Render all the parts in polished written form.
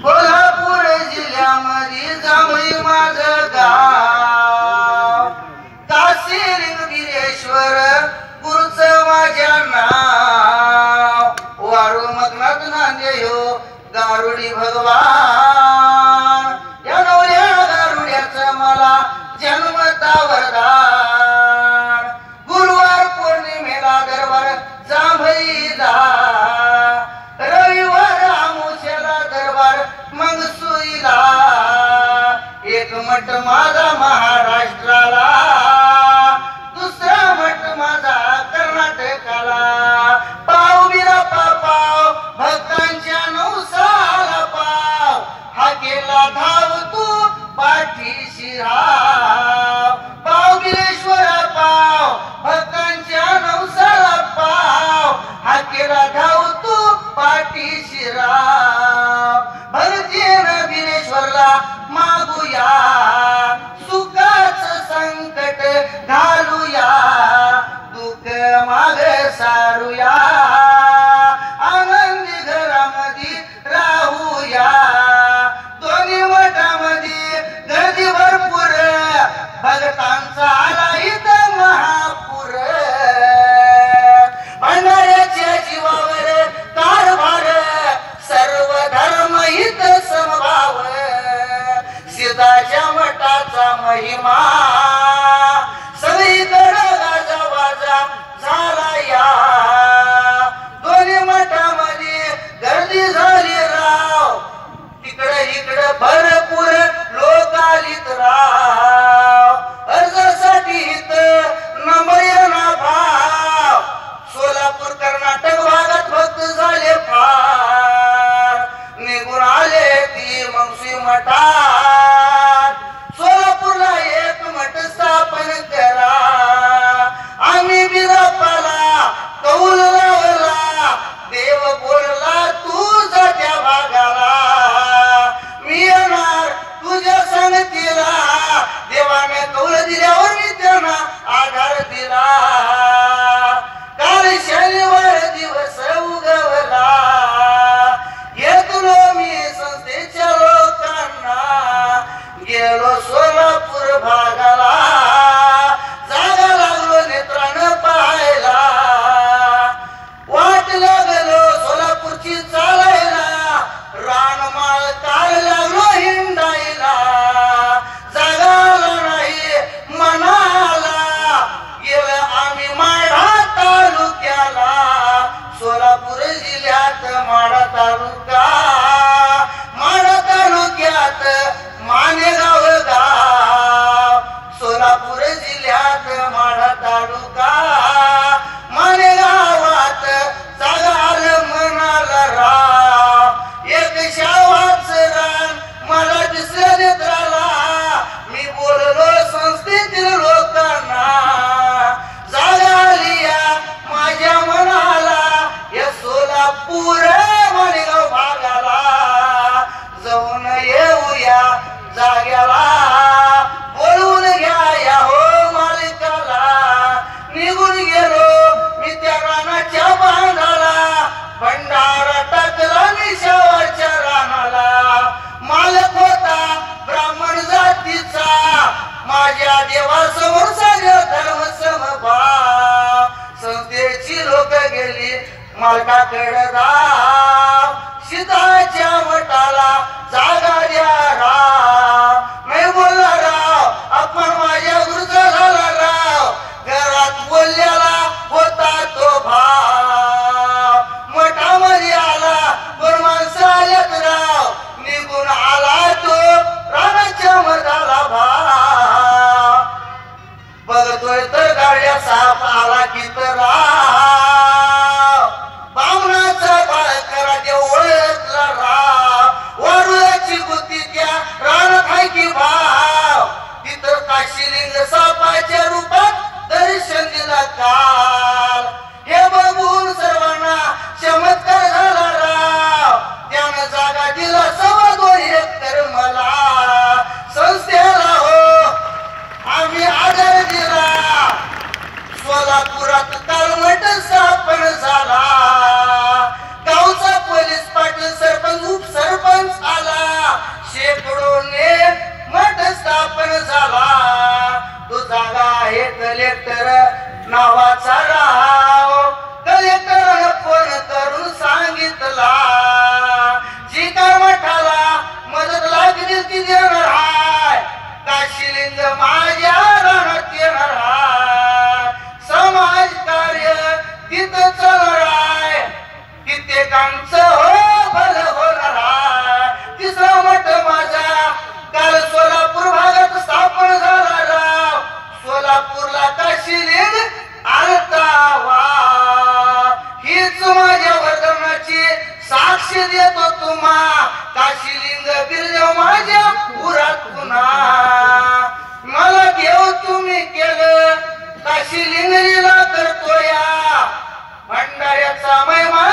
कोल्हापूर जिल्ह्यामध्ये जांभळी माझं गाव, काशी लिंगगिरेश्वर गुरुचं माझ्या नाव, वाळू मगनात नांदे हो गारुडी भगवान, या नवऱ्या गारुड्याचं मला जन्मता वरदान, गुरुवार पौर्णिमेला दरबार जांभळीला, रविवार आमुष्याला दरबार मग सुईला, एक मठ माझा महाराष्ट्राला, दुसरा मठ माझा कर्नाटकाला, पाव बिरापा पाव भक्तांच्या नवसाला पाव, हा केला धाव तू पाठीशी राव, पाव बिरेश्वरा पाव भक्तांच्या नवसाला पाव, हा केला धाव तू पाठीशी राव, भक्तीन बिरेश्वरला मागूया, सुखाचं संकट घालूया, दुःख माग सारूया, आनंदी घरामध्ये राहूया, दोन्ही मठामध्ये गर्दी भरपूर, भगतांचा आला इथं महापूर, भंडाऱ्याच्या जीवावर कारभार, सर्व धर्म हित समभाव, सीताच्या मठाचा महिमा, सगळीकडे गाजा वाजा झाला या, दोन्ही मठामध्ये गर्दी झाली राव, तिकडे इकडे भरपूर लोक आलीत राव, अर्जासाठी इथं नंबर ना भाव, सोलापूर कर्नाटक भागात भक्त झाले फार, निघून आले ती मंगसी मठात, सोलापूरला एक मठ स्थापन करा, आम्ही बिरापाला कौल लावला, देव बोलला तू जा त्या भागाला, मी येणार तुझ्या संगतीला, देवाने कौल दिल्यावर मी त्यांना आधार दिला, काल शनिवार दिवस उगवला, येतलो मी संस्थेच्या लोकांना, गेलो सोलापूर भागाला, जागा लागलो नेत्रानं पाहायला, वाट लागलो सोलापूरची चालायला, रानमाळ काल लागलो हिंडायला, जागाला नाही मनाला, गेलं आम्ही माढा तालुक्याला, सोलापूर जिल्ह्यात माढा तालुका, माढा तालुक्यात मानेगाव गाव, सोलापूर जिल्ह्यात माढा तालुका, मानेगावात जागा आलं मनाला राव, एक शावाचं रान मला दिसलं नेत्राला, मी बोललो संस्थेतील लोकांना, जागा आली या माझ्या मनाला, या सोलापूर मालेगाव भागाला, जाऊन येऊया जाग्याला, बोलवून घ्या या हो मालिकाला, निघून गेलो मी त्या रानाच्या बांधाला, भंडारा टाकला मी शावाच्या रानाला, मालक होता ब्राह्मण जातीचा, माझ्या देवासमोर सागर धर्म समभाव, संस्थेची लोक गेली मालकाकडे राव, सीताच्या मठाला जागा द्या राव, नाही बोलला राव आपण माझ्या गुरुचा झाला राव, घरात बोलल्याला होता तो भाव, मठामध्ये आला पण माणसं आल्यात राव, निघून आला तो रानाच्या मठाला भाव, बघतोय तर गाड्या साप आला की तर राव, बामणाचा बाळकरा देव ओळखला राव, वारुळाची बुद्धी त्या रानात हाय की भाव, तिथं काशीलिंग सापाच्या रूपात दर्शन दिला काल, हे बघून सर्वांना चमत्कार झाला राव, त्यानं जागा दिला सव्वा 2 एकर मला, संस्थेला हो कलेक्टर नावाचा राव कलेक्टरने फोन करून सांगितला जी काय मठाला मदत लागली ती देणार हाय काशीलिंग माझ्या रानात येणार हाय समाज कार्य तिथं चालणार आहे कित्येकांचं हो भलं होणार आहे तिसरा मठ माझा काल सोलापूर भागात स्थापन झाला राव सोलापूरला काशीलिंग आलता वा हीच माझ्या वर्धनाची साक्ष देतो तुम्हा काशीलिंग बिरदेव माझ्या पुरात पुन्हा मला देव तुम्ही केलं काशीलिंगलीला करतो या भंडाऱ्याचा महिमा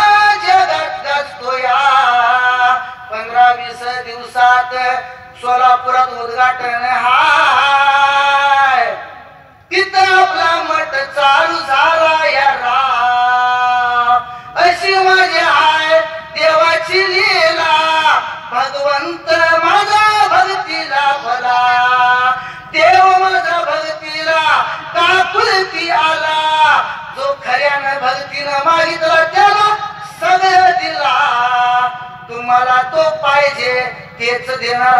जगात गाजतो या 15-20 दिवसात सोलापुरात उद्घाटन हाय तिथं आपला मठ चालू झाला या राव अशी माझी आहे देवाची लीला भगवंत माझा भक्तीला भला देव माझा भक्तीला काकुलती आला जो खऱ्यानं भक्तीनं मागितला त्याला सगळं दिला तुम्हाला तो पाहिजे तेच देणार